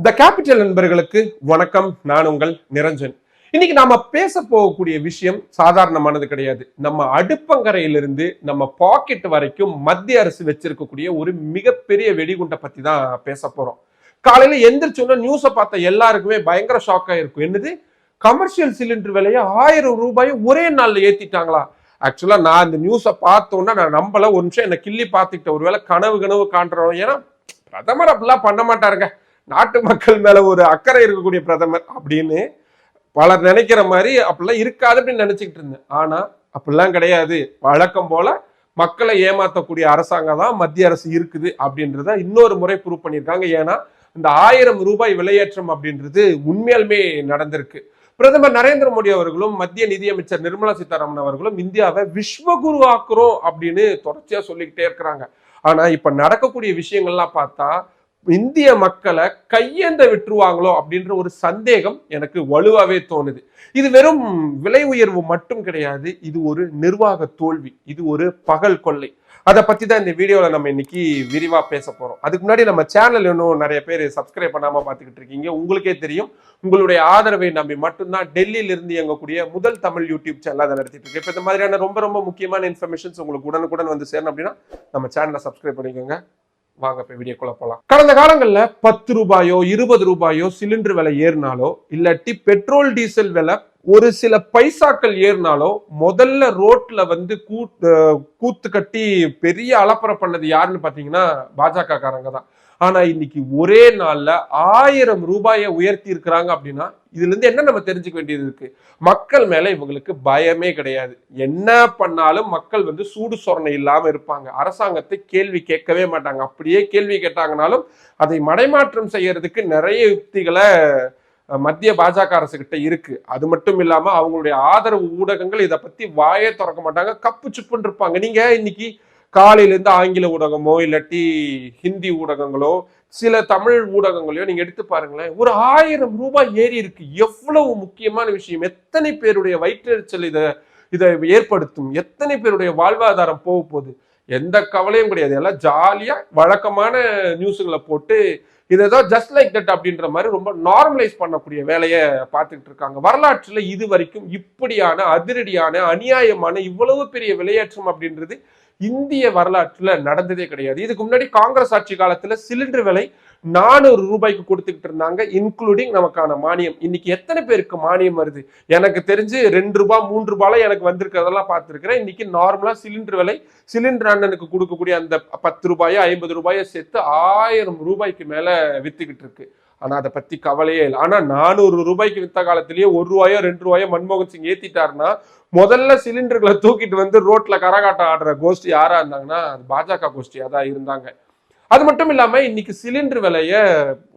The capital நண்பர்களுக்கு வணக்கம். நான் உங்கள் நிரஞ்சன். இன்னைக்கு நாம பேச போகக்கூடிய விஷயம் சாதாரணமானது கிடையாது. நம்ம அடுப்பங்கரையிலிருந்து நம்ம பாக்கெட் வரைக்கும் மத்திய அரசு வச்சிருக்கக்கூடிய ஒரு மிகப்பெரிய வெடிகுண்டை பத்தி தான் பேச போறோம். காலையில எந்திரிச்சோன்னா நியூஸை பார்த்த எல்லாருக்குமே பயங்கர ஷாக்கா இருக்கும். என்னது, கமர்ஷியல் சிலிண்டர் விலையை 1000 ரூபாயை ஒரே நாள்ல ஏத்திட்டாங்களா? ஆக்சுவலா நான் இந்த நியூஸை பார்த்தோன்னா நான் நம்பல. ஒரு நிமிஷம் என்னை கிள்ளி பார்த்துக்கிட்ட. ஒருவேளை கனவு காண்றோம். ஏன்னா பிரதமர் அப்படிலாம் பண்ண மாட்டாருங்க. நாட்டு மக்கள் மேல ஒரு அக்கறை இருக்கக்கூடிய பிரதமர் அப்படின்னு பலர் நினைக்கிற மாதிரி அப்படிலாம் இருக்காது அப்படின்னு நினைச்சுக்கிட்டு இருந்தேன். ஆனா அப்படிலாம் கிடையாது. வழக்கம் போல மக்களை ஏமாற்றக்கூடிய அரசாங்கம் தான் மத்திய அரசு இருக்குது அப்படின்றத இன்னொரு முறை ப்ரூவ் பண்ணியிருக்காங்க. ஏன்னா இந்த 1000 ரூபாய் விலையேற்றம் அப்படின்றது உண்மையாலுமே நடந்திருக்கு. பிரதமர் நரேந்திர மோடி அவர்களும் மத்திய நிதியமைச்சர் நிர்மலா சீதாராமன் அவர்களும் இந்தியாவை விஸ்வகுரு ஆக்குறோம் அப்படின்னு தொடர்ச்சியா சொல்லிக்கிட்டே இருக்கிறாங்க. ஆனா இப்ப நடக்கக்கூடிய விஷயங்கள்லாம் பார்த்தா இந்திய மக்களை கையேந்த விட்டுருவாங்களோ அப்படின்ற ஒரு சந்தேகம் எனக்கு வலுவாவே தோணுது. இது வெறும் விலை உயர்வு மட்டும் கிடையாது. இது ஒரு நிர்வாக தோல்வி. இது ஒரு பகல் கொள்ளை. அதை பத்தி தான் இந்த வீடியோல நம்ம இன்னைக்கு விரிவா பேச போறோம். அதுக்கு முன்னாடி நம்ம சேனல் இன்னும் நிறைய பேர் சப்ஸ்கிரைப் பண்ணாம பாத்துக்கிட்டு இருக்கீங்க. உங்களுக்கே தெரியும், உங்களுடைய ஆதரவை நம்பி மட்டும்தான் டெல்லியில இருந்து இயங்கக்கூடிய முதல் தமிழ் யூடியூப் சேனல் அதை நடத்திட்டு இருக்கு. இப்ப இந்த மாதிரியான ரொம்ப முக்கியமான இன்ஃபர்மேஷன்ஸ் உங்களுக்கு உடனுக்குடன் வந்து சேரணும் அப்படின்னா நம்ம சேனலை சப்ஸ்கிரைப் பண்ணிக்கோங்க. வாங்க இப்ப வீடியோக்குள்ள போலாம். கடந்த காலங்கள்ல 10 ரூபாயோ 20 ரூபாயோ சிலிண்டர் விலை ஏறினாலோ இல்லாட்டி பெட்ரோல் டீசல் விலை ஒரு சில பைசாக்கள் ஏறினாலோ முதல்ல ரோட்ல வந்து கூத்து கட்டி பெரிய அலப்பறை பண்ணது யாருன்னு பாத்தீங்கன்னா பாஜக காரங்க தான். ஆனா இன்னைக்கு ஒரே நாள்ல 1000 ரூபாயை உயர்த்தி இருக்கிறாங்க அப்படின்னா இதுல இருந்து என்ன நம்ம தெரிஞ்சுக்க வேண்டியது இருக்கு? மக்கள் மேல இவங்களுக்கு பயமே கிடையாது. என்ன பண்ணாலும் மக்கள் வந்து சூடு சொரணை இல்லாம இருப்பாங்க. அரசாங்கத்தை கேள்வி கேட்கவே மாட்டாங்க. அப்படியே கேள்வி கேட்டாங்கனாலும் அதை மடைமாற்றம் செய்யறதுக்கு நிறைய யுக்திகளை மத்திய பாஜக அரசு கிட்ட இருக்கு. அது மட்டும் இல்லாம அவங்களுடைய ஆதரவு ஊடகங்கள் இதை பத்தி வாயே திறக்க மாட்டாங்க. கப்பு சுப்புன்னு இருப்பாங்க. நீங்க இன்னைக்கு காலையில இருந்து ஆங்கில ஊடகமோ இல்லாட்டி ஹிந்தி ஊடகங்களோ சில தமிழ் ஊடகங்களையோ நீங்க எடுத்து பாருங்களேன். ஒரு 1000 ரூபாய் ஏறி இருக்கு. எவ்வளவு முக்கியமான விஷயம். எத்தனை பேருடைய வயிற்றெரிச்சல் இதை ஏற்படுத்தும். எத்தனை பேருடைய வாழ்வாதாரம் போக போகுது. எந்த கவலையும் கிடையாது. எல்லாம் ஜாலியா வழக்கமான நியூஸுகளை போட்டு இதை ஜஸ்ட் லைக் தட் அப்படின்ற மாதிரி ரொம்ப நார்மலைஸ் பண்ணக்கூடிய வேலையை பார்த்துக்கிட்டு இருக்காங்க. வரலாற்றுல இது வரைக்கும் இப்படியான அதிரடியான அநியாயமான இவ்வளவு பெரிய விலையேற்றம் அப்படின்றது இந்திய வரலாற்றுல நடந்ததே கிடையாது. இதுக்கு முன்னாடி காங்கிரஸ் ஆட்சி காலத்துல சிலிண்டர் விலை 400 ரூபாய்க்கு கொடுத்துக்கிட்டு இருந்தாங்க, இன்க்ளூடிங் நமக்கான மானியம். இன்னைக்கு எத்தனை பேருக்கு மானியம் வருது? எனக்கு தெரிஞ்சு 2 ரூபாய் 3 ரூபாய் எனக்கு வந்திருக்கிறதெல்லாம் பார்த்துருக்கிறேன். இன்னைக்கு நார்மலா சிலிண்டர் விலை சிலிண்டர் அண்ணனுக்கு கொடுக்கக்கூடிய அந்த 10 ரூபாயோ 50 ரூபாயோ சேர்த்து 1000 ரூபாய்க்கு மேல வித்துக்கிட்டு இருக்கு. ஆனா அதை பத்தி கவலையே இல்லை. ஆனா 400 ரூபாய்க்கு வித்த காலத்திலேயே 1 ரூபாயோ 2 ரூபாயோ மன்மோகன் சிங் ஏத்திட்டாருன்னா முதல்ல சிலிண்டர்களை தூக்கிட்டு வந்து ரோட்ல கரகாட்டம் ஆடுற கோஷ்டி யாரா இருந்தாங்கன்னா அது பாஜக கோஷ்டியா தான் இருந்தாங்க. அது மட்டும் இல்லாம இன்னைக்கு சிலிண்டர் விலைய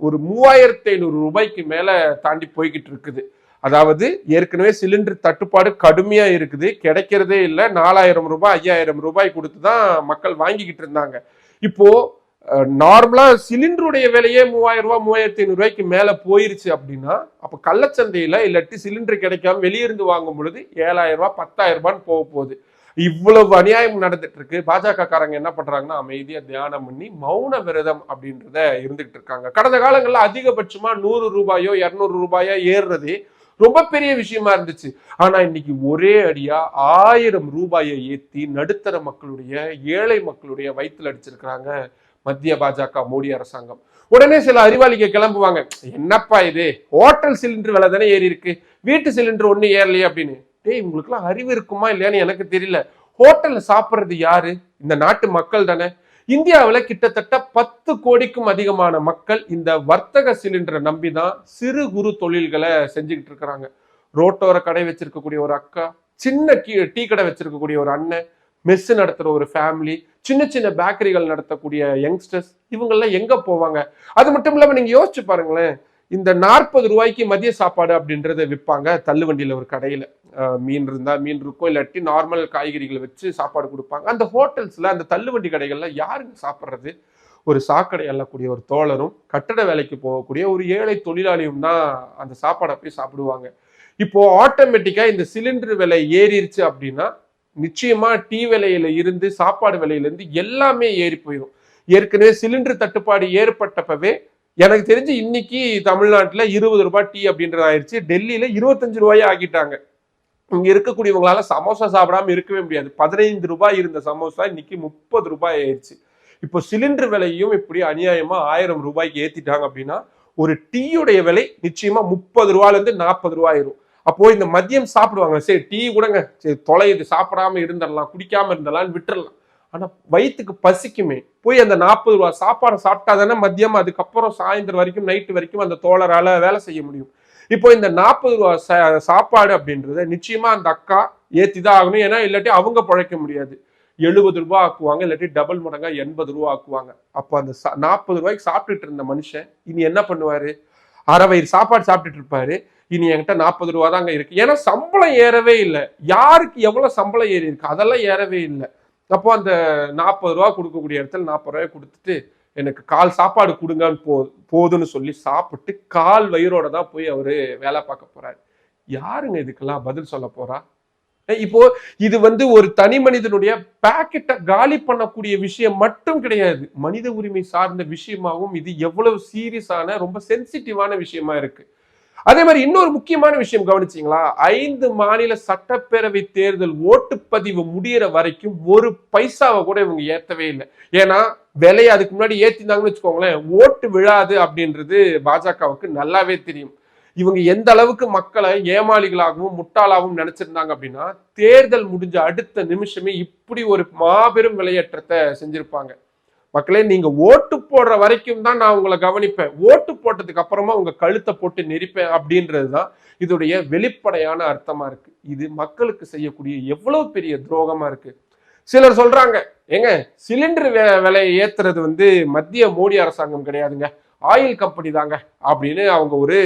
ஒரு 3500 ரூபாய்க்கு மேல தாண்டி போய்கிட்டு இருக்குது. அதாவது ஏற்கனவே சிலிண்டர் தட்டுப்பாடு கடுமையா இருக்குது. கிடைக்கிறதே இல்லை. 4000 ரூபாய் 5000 ரூபாய் கொடுத்துதான் மக்கள் வாங்கிக்கிட்டு இருந்தாங்க. இப்போ நார்மலா சிலிண்டருடைய விலையே 3000 ரூபாய் 3500 ரூபாய்க்கு மேல போயிருச்சு அப்படின்னா அப்ப கள்ளச்சந்தையில இல்லாட்டி சிலிண்டர் கிடைக்காம வெளியிருந்து வாங்கும் பொழுது 7000 ரூபாய் 10,000 ரூபான்னு போக போகுது. இவ்வளவு அநியாயம் நடந்துட்டு இருக்கு. பாஜக காரங்க என்ன பண்றாங்கன்னா அமைதியா தியானம் பண்ணி மௌன விரதம் அப்படின்றத இருந்துகிட்டு இருக்காங்க. கடந்த காலங்கள்ல அதிகபட்சமா 100 ரூபாயோ 200 ரூபாயோ ஏறுறதே ரொம்ப பெரிய விஷயமா இருந்துச்சு. ஆனா இன்னைக்கு ஒரே அடியா 1000 ரூபாயை ஏத்தி நடுத்தர மக்களுடைய ஏழை மக்களுடைய வயிற்றுல அடிச்சிருக்கிறாங்க மத்திய பாஜக மோடி அரசாங்கம். உடனே சில அறிவாளிக கிளம்புவாங்க, என்னப்பா இது, ஹோட்டல் சிலிண்டர் விலை தானே ஏறி இருக்கு, வீட்டு சிலிண்டர் ஒண்ணு ஏறலையே அப்படின்னு. டேய், உங்களுக்கு எல்லாம் அறிவு இருக்குமா இல்லையான்னு எனக்கு தெரியல. ஹோட்டல்ல சாப்பிட்றது யாரு? இந்த நாட்டு மக்கள் தானே. இந்தியாவில் கிட்டத்தட்ட 10 கோடிக்கும் அதிகமான மக்கள் இந்த வர்த்தக சிலிண்டரை நம்பிதான் சிறு குறு தொழில்களை செஞ்சுக்கிட்டு இருக்கிறாங்க. ரோட்டோர கடை வச்சிருக்கக்கூடிய ஒரு அக்கா, சின்ன டீ கடை வச்சிருக்கக்கூடிய ஒரு அண்ணன், மெஸ் நடத்துற ஒரு ஃபேமிலி, சின்ன பேக்கரிகள் நடத்தக்கூடிய யங்ஸ்டர்ஸ், இவங்கெல்லாம் எங்க போவாங்க? அது மட்டும் இல்லாம நீங்க யோசிச்சு பாருங்களேன். இந்த 40 ரூபாய்க்கு மதிய சாப்பாடு அப்படின்றத விற்பாங்க தள்ளுவண்டியில ஒரு கடையில. மீன் இருந்தா மீன் இருக்கும், இல்லாட்டி நார்மல் காய்கறிகளை வச்சு சாப்பாடு கொடுப்பாங்க. அந்த ஹோட்டல்ஸ்ல அந்த தள்ளுவண்டி கடைகள்ல யாருங்க சாப்பிட்றது? ஒரு சாக்கடை எல்லக்கூடிய ஒரு தோழரும் கட்டட வேலைக்கு போகக்கூடிய ஒரு ஏழை தொழிலாளியும் தான் அந்த சாப்பாடை போய் சாப்பிடுவாங்க. இப்போ ஆட்டோமேட்டிக்கா இந்த சிலிண்டர் விலை ஏறிடுச்சு அப்படின்னா நிச்சயமா டீ விலையில இருந்து சாப்பாடு விலையில இருந்து எல்லாமே ஏறி போயிடும். ஏற்கனவே சிலிண்டர் தட்டுப்பாடு ஏற்பட்டப்பவே எனக்கு தெரிஞ்சு இன்னைக்கு தமிழ்நாட்டுல 20 ரூபாய் டீ அப்படின்றது ஆயிடுச்சு. டெல்லியில 25 ரூபாயே ஆக்கிட்டாங்க. இங்க இருக்கக்கூடியவங்களால சமோசா சாப்பிடாம இருக்கவே முடியாது. 15 ரூபாய் இருந்த சமோசா இன்னைக்கு 30 ரூபாய் ஆயிடுச்சு. இப்போ சிலிண்டர் விலையும் இப்படி அநியாயமா 1000 ரூபாய்க்கு ஏத்திட்டாங்க அப்படின்னா ஒரு டீயுடைய விலை நிச்சயமா 30 ரூபாயில இருந்து 40 ரூபாய் ஆயிரும். அப்போ இந்த மதியம் சாப்பிடுவாங்க, சரி டீ கூடங்க, சரி தொலைது சாப்பிடாம இருந்துடலாம், குடிக்காம இருந்தலாம்னு விட்டுறலாம். ஆனா வயிற்றுக்கு பசிக்குமே, போய் அந்த 40 ரூபாய் சாப்பாடை சாப்பிட்டா தானே மதியம் அதுக்கப்புறம் சாயந்தரம் வரைக்கும் நைட்டு வரைக்கும் அந்த தோழரால வேலை செய்ய முடியும். இப்போ இந்த 40 ரூபாய் சாப்பாடு அப்படின்றத நிச்சயமா அந்த அக்கா ஏத்திதான் ஆகணும். ஏன்னா இல்லாட்டி அவங்க பழைக்க முடியாது. 70 ரூபாய் ஆக்குவாங்க, இல்லாட்டி டபுள் மடங்கா 80 ரூபாய் ஆக்குவாங்க. அப்போ அந்த 40 ரூபாய்க்கு சாப்பிட்டுட்டு இருந்த மனுஷன் இனி என்ன பண்ணுவாரு? அரை வயிறு சாப்பாடு சாப்பிட்டுட்டு இருப்பாரு. இனி என்கிட்ட 40 ரூபா தாங்க இருக்கு. ஏன்னா சம்பளம் ஏறவே இல்லை. யாருக்கு எவ்வளவு சம்பளம் ஏறி இருக்கு அதெல்லாம் ஏறவே இல்லை. அப்போ அந்த 40 ரூபா கொடுக்கக்கூடிய இடத்துல 40 ரூபாய் கொடுத்துட்டு எனக்கு கால் சாப்பாடு கொடுங்கன்னு போதுன்னு சொல்லி சாப்பிட்டு கால் வயிறோட தான் போய் அவரு வேலை பார்க்க போறாரு. யாருங்க இதுக்கெல்லாம் பதில் சொல்ல போறா? இப்போ இது ஒரு தனி மனிதனுடைய பாக்கெட்டை காலி பண்ணக்கூடிய விஷயம் மட்டும் கிடையாது, மனித உரிமை சார்ந்த விஷயமாகவும் இது எவ்வளவு சீரியஸான ரொம்ப சென்சிட்டிவான விஷயமா இருக்கு. அதே மாதிரி இன்னொரு முக்கியமான விஷயம் கவனிச்சீங்களா? 5 மாநில சட்டப்பேரவை தேர்தல் ஓட்டுப்பதிவு முடிகிற வரைக்கும் ஒரு பைசாவை கூட இவங்க ஏத்தவே இல்லை. ஏன்னா விலையை அதுக்கு முன்னாடி ஏத்தினாங்கன்னு வச்சுக்கோங்களேன், ஓட்டு விழாது அப்படின்றது பாஜகவுக்கு நல்லாவே தெரியும். இவங்க எந்த அளவுக்கு மக்களை ஏமாளிகளாகவும் முட்டாளாகவும் நினைச்சிருந்தாங்க அப்படின்னா தேர்தல் முடிஞ்ச அடுத்த நிமிஷமே இப்படி ஒரு மாபெரும் விலையேற்றத்தை செஞ்சிருப்பாங்க. மக்களே, நீங்க ஓட்டு போடுற வரைக்கும் தான் நான் உங்களை கவனிப்பேன், ஓட்டு போட்டதுக்கு அப்புறமா உங்க கழுத்தை போட்டு நெரிப்பேன் அப்படின்றதுதான் இதோடைய வெளிப்படையான அர்த்தமா இருக்கு. இது மக்களுக்கு செய்யக்கூடிய எவ்வளவு பெரிய துரோகமா இருக்கு. சிலர் சொல்றாங்க, ஏங்க சிலிண்டர் விலையை ஏத்துறது மத்திய மோடி அரசாங்கம் கிடையாதுங்க, ஆயில் கம்பெனி தாங்க அப்படின்னு அவங்க ஒரு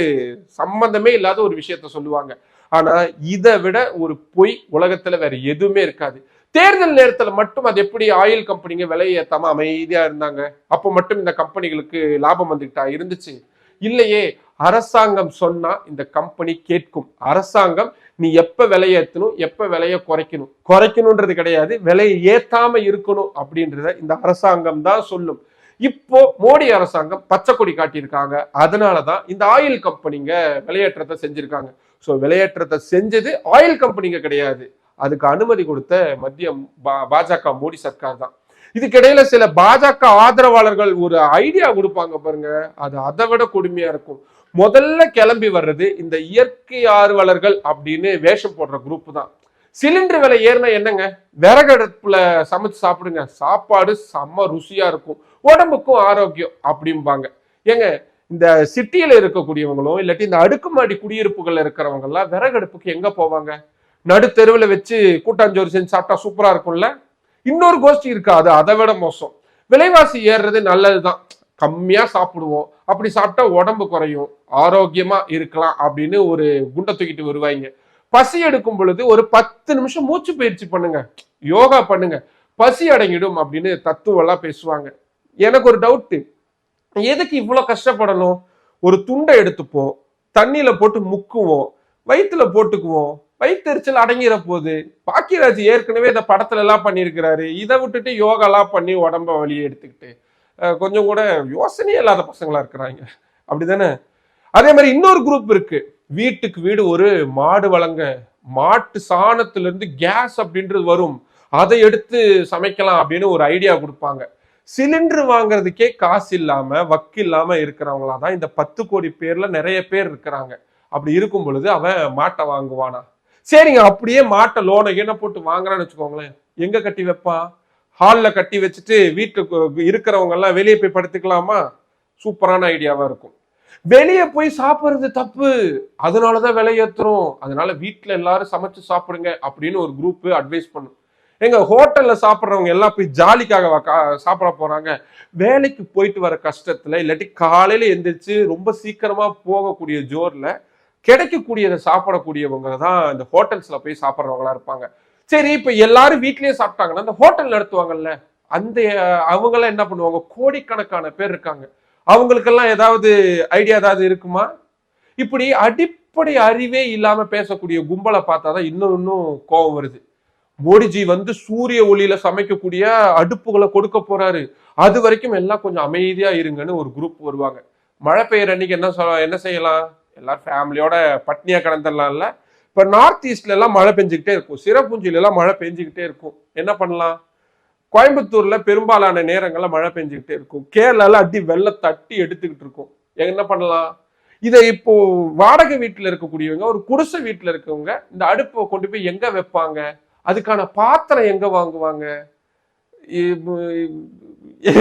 சம்பந்தமே இல்லாத ஒரு விஷயத்த சொல்லுவாங்க. ஆனா இதை விட ஒரு பொய் உலகத்துல வேற எதுவுமே இருக்காது. தேர்தல் நேரத்துல மட்டும் அது எப்படி ஆயில் கம்பெனிங்க விலையை ஏத்தாம அமைதியா இருந்தாங்க? அப்போ மட்டும் இந்த கம்பெனிகளுக்கு லாபம் வந்துகிட்டா இருந்துச்சு? இல்லையே. அரசாங்கம் சொன்னா இந்த கம்பெனி கேட்கும். அரசாங்கம் நீ எப்ப விலையை ஏத்தணும், எப்ப விலையை குறைக்கணும்ன்றது கிடையாது, விலையை ஏத்தாம இருக்கணும் அப்படின்றத இந்த அரசாங்கம் தான் சொல்லும். இப்போ மோடி அரசாங்கம் பச்சை கொடி காட்டியிருக்காங்க. அதனாலதான் இந்த ஆயில் கம்பெனிங்க விலையேற்றத்தை செஞ்சிருக்காங்க. சோ விலையேற்றத்தை செஞ்சது ஆயில் கம்பெனிங்க கிடையாது, அதுக்கு அனுமதி கொடுத்த மத்திய பாஜக மோடி சர்க்கார் தான். இதுக்கிடையில சில பாஜக ஆதரவாளர்கள் ஒரு ஐடியா கொடுப்பாங்க பாருங்க, அது அதை விட கொடுமையா இருக்கும். முதல்ல கிளம்பி வர்றது இந்த இயற்கை ஆர்வலர்கள் அப்படின்னு வேஷம் போடுற குரூப் தான். சிலிண்டர் விலை ஏறினா என்னங்க, விறகடுப்புல சமைச்சு சாப்பிடுங்க, சாப்பாடு செம்ம ருசியா இருக்கும், உடம்புக்கும் ஆரோக்கியம் அப்படிம்பாங்க. ஏங்க இந்த சிட்டியில இருக்கக்கூடியவங்களும் இல்லாட்டி இந்த அடுக்குமாடி குடியிருப்புகள் இருக்கிறவங்க எல்லாம் விறகடுப்புக்கு எங்க போவாங்க? நடுத்தெருவில் வச்சு கூட்டாஞ்சோறு செஞ்சு சாப்பிட்டா சூப்பரா இருக்கும்ல. இன்னொரு கோஷ்டி இருக்காது அதை விட மோசம். விலைவாசி ஏறுறது நல்லதுதான், கம்மியா சாப்பிடுவோம், அப்படி சாப்பிட்டா உடம்பு குறையும், ஆரோக்கியமா இருக்கலாம் அப்படின்னு ஒரு குண்டை தூக்கிட்டு வருவாங்க. பசி எடுக்கும் பொழுது ஒரு 10 நிமிஷம் மூச்சு பயிற்சி பண்ணுங்க, யோகா பண்ணுங்க, பசி அடங்கிடும் அப்படின்னு தத்துவம் எல்லாம் பேசுவாங்க. எனக்கு ஒரு டவுட்டு, எதுக்கு இவ்வளவு கஷ்டப்படணும்? ஒரு துண்டை எடுத்துப்போம், தண்ணியில போட்டு முக்குவோம், வயிற்றுல போட்டுக்குவோம், வயிற்றுச்சல் அடங்கிற போது. பாக்கியராஜ் ஏற்கனவே இந்த படத்துல எல்லாம் பண்ணியிருக்கிறாரு. இதை விட்டுட்டு யோகாலாம் பண்ணி உடம்ப வழியை எடுத்துக்கிட்டு கொஞ்சம் கூட யோசனையே இல்லாத பசங்களா இருக்கிறாங்க, அப்படிதானே? அதே மாதிரி இன்னொரு குரூப் இருக்கு, வீட்டுக்கு வீடு ஒரு மாடு வளங்க, மாட்டு சாணத்துல இருந்து கேஸ் அப்படின்றது வரும், அதை எடுத்து சமைக்கலாம் அப்படின்னு ஒரு ஐடியா கொடுப்பாங்க. சிலிண்டர் வாங்குறதுக்கே காசு இல்லாம வக்கு இல்லாம இருக்கிறவங்களா தான் இந்த 10 கோடி பேர்ல நிறைய பேர் இருக்கிறாங்க. அப்படி இருக்கும் பொழுது அவன் மாட்டை வாங்குவானா? சரிங்க, அப்படியே மாட்டை லோனை என்ன போட்டு வாங்குறான்னு வச்சுக்கோங்களேன், எங்க கட்டி வைப்பான்? ஹால்ல கட்டி வச்சுட்டு வீட்டுக்கு இருக்கிறவங்க எல்லாம் வெளியே போய் படுத்துக்கலாமா? சூப்பரான ஐடியாவா இருக்கும். வெளியே போய் சாப்பிடுறது தப்பு, அதனாலதான் விலை ஏத்துறோம், அதனால வீட்டுல எல்லாரும் சமைச்சு சாப்பிடுங்க அப்படின்னு ஒரு குரூப் அட்வைஸ் பண்ணும். எங்க ஹோட்டல்ல சாப்பிட்றவங்க எல்லாம் போய் ஜாலிக்காக சாப்பிட போறாங்க? வேலைக்கு போயிட்டு வர கஷ்டத்துல இல்லாட்டி காலையில எந்திரிச்சு ரொம்ப சீக்கிரமா போகக்கூடிய ஜோர்ல கிடைக்கக்கூடியதை சாப்பிடக்கூடியவங்க தான் இந்த ஹோட்டல்ஸ்ல போய் சாப்பிட்றவங்களா இருப்பாங்க. சரி, இப்ப எல்லாரும் வீட்லயே சாப்பிட்டாங்கன்னா இந்த ஹோட்டல் நடத்துவாங்கல்ல, அந்த அவங்கெல்லாம் என்ன பண்ணுவாங்க? கோடிக்கணக்கான பேர் இருக்காங்க, அவங்களுக்கெல்லாம் ஏதாவது ஐடியா ஏதாவது இருக்குமா? இப்படி அடிப்படை அறிவே இல்லாம பேசக்கூடிய கும்பலை பார்த்தாதான் இன்னும் கோபம் வருது. மோடிஜி சூரிய ஒளியில சமைக்கக்கூடிய அடுப்புகளை கொடுக்க போறாரு, அது வரைக்கும் எல்லாம் கொஞ்சம் அமைதியா இருங்கன்னு ஒரு குரூப் வருவாங்க. மழை பெய்யுற அன்னைக்கு என்ன செய்யலாம்? எல்லாரும் ஃபேமிலியோட பட்னியா கிடந்துடலாம்ல. இப்ப நார்த் ஈஸ்ட்ல எல்லாம் மழை பெஞ்சுக்கிட்டே இருக்கும், சிறப்புஞ்சில எல்லாம் மழை பெஞ்சுக்கிட்டே இருக்கும். என்ன பண்ணலாம்? கோயம்புத்தூர்ல பெரும்பாலான நேரங்கள்ல மழை பெஞ்சுக்கிட்டே இருக்கும். கேரளால அடி வெள்ளம் தட்டி எடுத்துக்கிட்டு இருக்கும். என்ன பண்ணலாம்? இதை இப்போ வாடகை வீட்டுல இருக்கக்கூடியவங்க, ஒரு குடிசை வீட்டுல இருக்கவங்க இந்த அடுப்பை கொண்டு போய் எங்க வைப்பாங்க? அதுக்கான பாத்திரம் எங்க வாங்குவாங்க?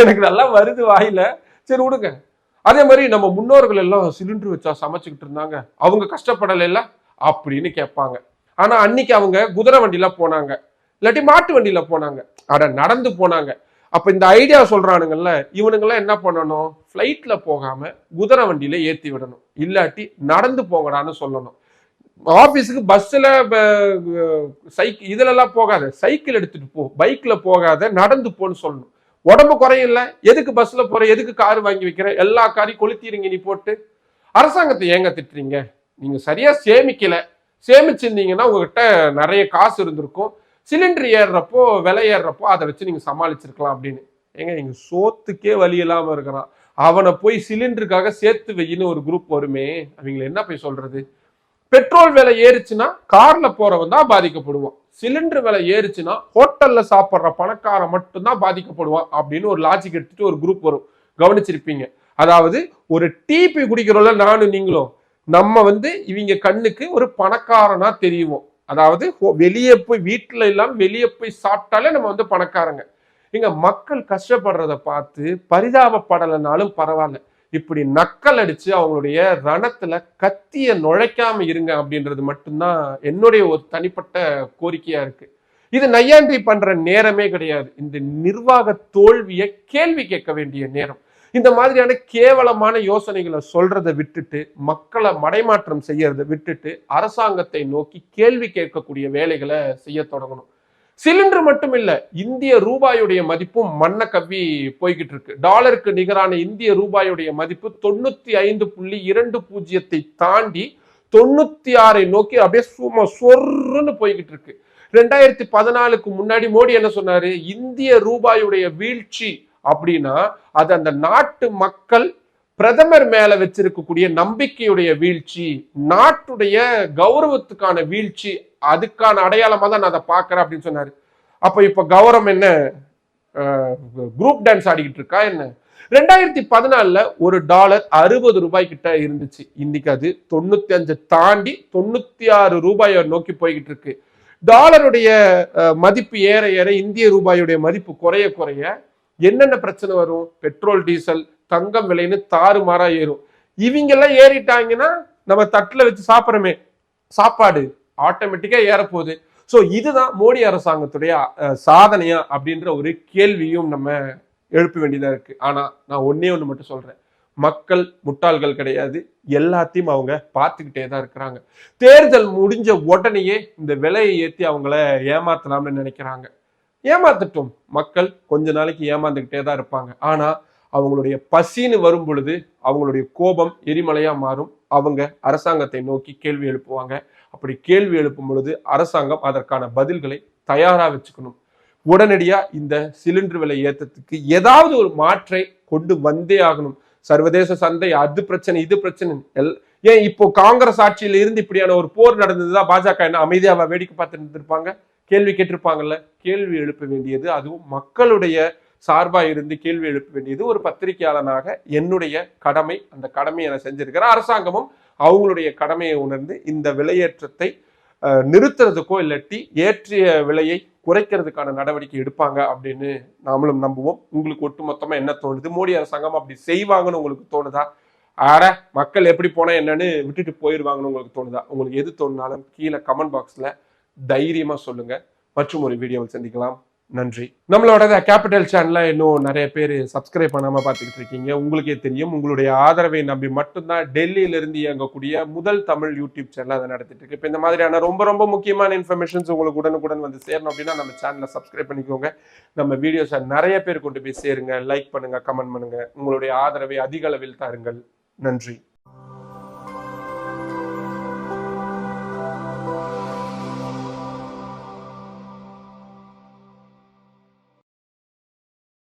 எனக்கு நல்லா வருது வாயில, சரி விடுங்க. அதே மாதிரி நம்ம முன்னோர்கள் எல்லாம் சிலிண்டர் வச்சா சமைச்சுக்கிட்டு இருந்தாங்க, அவங்க கஷ்டப்படல அப்படின்னு கேட்பாங்க. ஆனா அன்னைக்கு அவங்க குதிரை வண்டியில போனாங்க, இல்லாட்டி மாட்டு வண்டியில போனாங்க, நடந்து போனாங்க. அப்ப இந்த ஐடியா சொல்றானுங்கல்ல, இவனுங்கெல்லாம் என்ன பண்ணணும்? ஃபிளைட்ல போகாம குதிரை வண்டியில ஏத்தி விடணும், இல்லாட்டி நடந்து போங்கடான்னு சொல்லணும். ஆபீஸுக்கு பஸ்ல சைக்கிள் இதுல எல்லாம் போகாத, சைக்கிள் எடுத்துட்டு போ, பைக்ல போகாத, நடந்து போன்னு சொல்லணும். உடம்பு குறையில, எதுக்கு பஸ்ல போற, எதுக்கு கார் வாங்கி வைக்கிற, எல்லா காரையும் கொளுத்திடுங்க நீ போட்டு. அரசாங்கத்தை ஏங்க திட்டுறீங்க? நீங்க சரியா சேமிக்கல, சேமிச்சிருந்தீங்கன்னா உங்ககிட்ட நிறைய காசு இருந்திருக்கும், சிலிண்டர் ஏறுறப்போ விலை ஏறுறப்போ அதை வச்சு நீங்க சமாளிச்சிருக்கலாம் அப்படின்னு. ஏங்க நீங்க சோத்துக்கே வழி இல்லாம இருக்கிறான், அவனை போய் சிலிண்டருக்காக சேர்த்து வையின்னு ஒரு குரூப் வருமே, அவங்களை என்ன போய் சொல்றது? பெட்ரோல் விலை ஏறுச்சுன்னா கார்ல போறவன் தான் பாதிக்கப்படுவான், சிலிண்டர் விலை ஏறுச்சுன்னா ஹோட்டல்ல சாப்பிட்ற பணக்காரன் மட்டும்தான் பாதிக்கப்படுவான் அப்படின்னு ஒரு லாஜிக் எடுத்துட்டு ஒரு குரூப் வரும். கவனிச்சிருப்பீங்க. அதாவது ஒரு டீ குடிக்கிறோம்ல நானும் நீங்களும், நம்ம இவங்க கண்ணுக்கு ஒரு பணக்காரனா தெரியுவோம். அதாவது வெளியே போய் வீட்டுல இல்லாம வெளியே போய் சாப்பிட்டாலே நம்ம பணக்காரங்க. இங்க மக்கள் கஷ்டப்படுறத பார்த்து பரிதாபப்படலைனாலும் பரவாயில்ல, இப்படி நக்கல் அடிச்சு அவங்களுடைய ரணத்துல கத்திய நுழைக்காம இருங்க அப்படின்றது மட்டும்தான் என்னுடைய ஒரு தனிப்பட்ட கோரிக்கையா இருக்கு. இது நையாண்டி பண்ற நேரமே கிடையாது. இந்த நிர்வாக தோல்வியை கேள்வி கேட்க வேண்டிய நேரம். இந்த மாதிரியான கேவலமான யோசனைகளை சொல்றதை விட்டுட்டு, மக்களை மடைமாற்றம் செய்யறதை விட்டுட்டு, அரசாங்கத்தை நோக்கி கேள்வி கேட்கக்கூடிய வேலைகளை செய்ய தொடங்கணும். சிலிண்டர் மட்டும் இல்ல, இந்திய ரூபாயுடைய மதிப்பும் மண்ணை கவ்வி போய்கிட்டு இருக்கு. டாலருக்கு நிகரான இந்திய ரூபாயுடைய மதிப்பு 95.20 தாண்டி 96 நோக்கி அப்படியே சும்மா சொர்ன்னு போய்கிட்டு இருக்கு. 2014க்கு முன்னாடி மோடி என்ன சொன்னாரு? இந்திய ரூபாயுடைய வீழ்ச்சி அப்படின்னா அது அந்த நாட்டு மக்கள் பிரதமர் மேல வச்சிருக்கக்கூடிய நம்பிக்கையுடைய வீழ்ச்சி, நாட்டுடைய கௌரவத்துக்கான வீழ்ச்சி, அதுக்கான அடையாளமா தான் நான் அதை பாக்குறேன் அப்படின்னு சொன்னாரு. அப்ப இப்ப கௌரவம் என்ன, குரூப் டான்ஸ் ஆடிக்கிட்டு இருக்கா என்ன? 2014 ஒரு டாலர் 60 ரூபாய் கிட்ட இருந்துச்சு, இன்னைக்கு அது 95 தாண்டி 96 ரூபாயை நோக்கி போய்கிட்டு இருக்கு. டாலருடைய மதிப்பு ஏற ஏற இந்திய ரூபாயுடைய மதிப்பு குறைய குறைய என்னென்ன பிரச்சனை வரும்? பெட்ரோல் டீசல் தங்கம் விலைன்னு தாறுமாறா ஏறும். இவங்க எல்லாம் ஏறிட்டாங்கன்னா நம்ம தட்டுல வச்சு சாப்பிட்றமே சாப்பாடு ஆட்டோமேட்டிக்கா ஏறப்போகுது. ஸோ இதுதான் மோடி அரசாங்கத்துடைய சாதனையா அப்படின்ற ஒரு கேள்வியும் நம்ம எழுப்ப வேண்டியதா இருக்கு. ஆனா நான் ஒன்னே ஒண்ணு மட்டும் சொல்றேன், மக்கள் முட்டாள்கள் கிடையாது, எல்லாத்தையும் அவங்க பார்த்துக்கிட்டே தான் இருக்கிறாங்க. தேர்தல் முடிஞ்ச உடனேயே இந்த விலையை ஏற்றி அவங்கள ஏமாத்தலாம்னு நினைக்கிறாங்க. ஏமாத்தட்டும், மக்கள் கொஞ்ச நாளைக்கு ஏமாந்துக்கிட்டே தான் இருப்பாங்க. ஆனா அவங்களுடைய பசின்னு வரும் பொழுது அவங்களுடைய கோபம் எரிமலையா மாறும். அவங்க அரசாங்கத்தை நோக்கி கேள்வி எழுப்புவாங்க. அப்படி கேள்வி எழுப்பும் பொழுது அரசாங்கம் அதற்கான பதில்களை தயாரா வச்சுக்கணும். உடனடியா இந்த சிலிண்டர் விலை ஏற்றத்துக்கு ஏதாவது ஒரு மாற்றை கொண்டு வந்தே ஆகணும். சர்வதேச சந்தை அது பிரச்சனை இது பிரச்சனை. ஏன் இப்போ காங்கிரஸ் ஆட்சியில இருந்து இப்படியான ஒரு போர் நடந்ததுதான் பாஜக என்ன அமைதியாவா வேடிக்கை பார்த்துட்டு இருப்பாங்க? கேள்வி கேட்டிருப்பாங்கல்ல. கேள்வி எழுப்ப வேண்டியது, அதுவும் மக்களுடைய சார்பா இருந்து கேள்வி எழுப்ப வேண்டியது ஒரு பத்திரிகையாளனாக என்னுடைய கடமை. அந்த கடமையை நான் செஞ்சிருக்கிறேன். அரசாங்கமும் அவங்களுடைய கடமையை உணர்ந்து இந்த விலையேற்றத்தை நிறுத்துறதுக்கோ இல்லாட்டி ஏற்றிய விலையை குறைக்கிறதுக்கான நடவடிக்கை எடுப்பாங்க அப்படின்னு நாமளும் நம்புவோம். உங்களுக்கு ஒட்டுமொத்தமா என்ன தோணுது? மோடி அரசாங்கம் அப்படி செய்வாங்கன்னு உங்களுக்கு தோணுதா? மக்கள் எப்படி போனா என்னன்னு விட்டுட்டு போயிடுவாங்கன்னு உங்களுக்கு தோணுதா? உங்களுக்கு எது தோணுனாலும் கீழே கமெண்ட் பாக்ஸ்ல தைரியமா சொல்லுங்க. மற்றும் ஒரு வீடியோவில் சந்திக்கலாம். நன்றி. நம்மளோட கேபிட்டல் சேனல்ல இன்னும் நிறைய பேர் சப்ஸ்கிரைப் பண்ணாம பார்த்துக்கிட்டு இருக்கீங்க. உங்களுக்கே தெரியும், உங்களுடைய ஆதரவை நம்பி மட்டும்தான் டெல்லியில இருந்து இயங்கக்கூடிய முதல் தமிழ் யூடியூப் சேனல் அதை நடத்திட்டு இருக்கு. இப்போ இந்த மாதிரியான ரொம்ப ரொம்ப முக்கியமான இன்ஃபர்மேஷன்ஸ் உங்களுக்கு உடனுக்குடன் வந்து சேரணும் அப்படின்னா நம்ம சேனலை சப்ஸ்கிரைப் பண்ணிக்கோங்க. நம்ம வீடியோஸை நிறைய பேர் கொண்டு போய் சேருங்க, லைக் பண்ணுங்க, கமெண்ட் பண்ணுங்க. உங்களுடைய ஆதரவை அதிக அளவில் தாருங்கள். நன்றி.